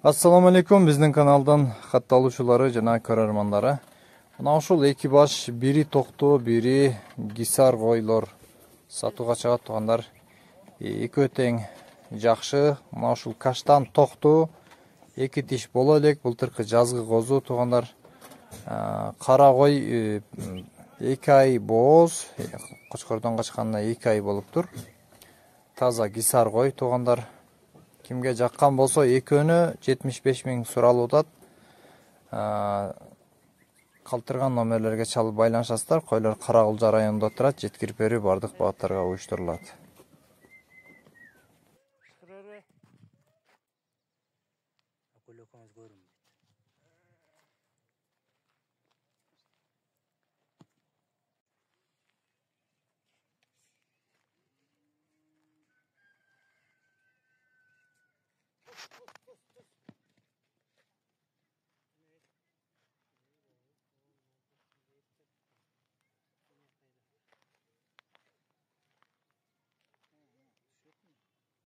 Assalamu alaikum, bizning kanaldan xattалуучулары жана көрөрмандары. Мына ушул эки баш, бири токтоо, бири гисар койлор сатууга чыгат тугандар. Экөө тең жакшы. Мына ушул каштан токтоо эки тиш боло элек. Былтыркы жазгы козу тугандар. Кара кой 2 ай бооз, кочкордон качканына 2 ай болуптур. Таза гисар кой тугандар. Kimge jakkan bolsa ekönü 75 000 suralуудат. Калтырган номерлерге чалып байланышасыздар. Койлор Карагулжа районунда турат. Жеткирип берүү бардык багыттарга уюштурулат.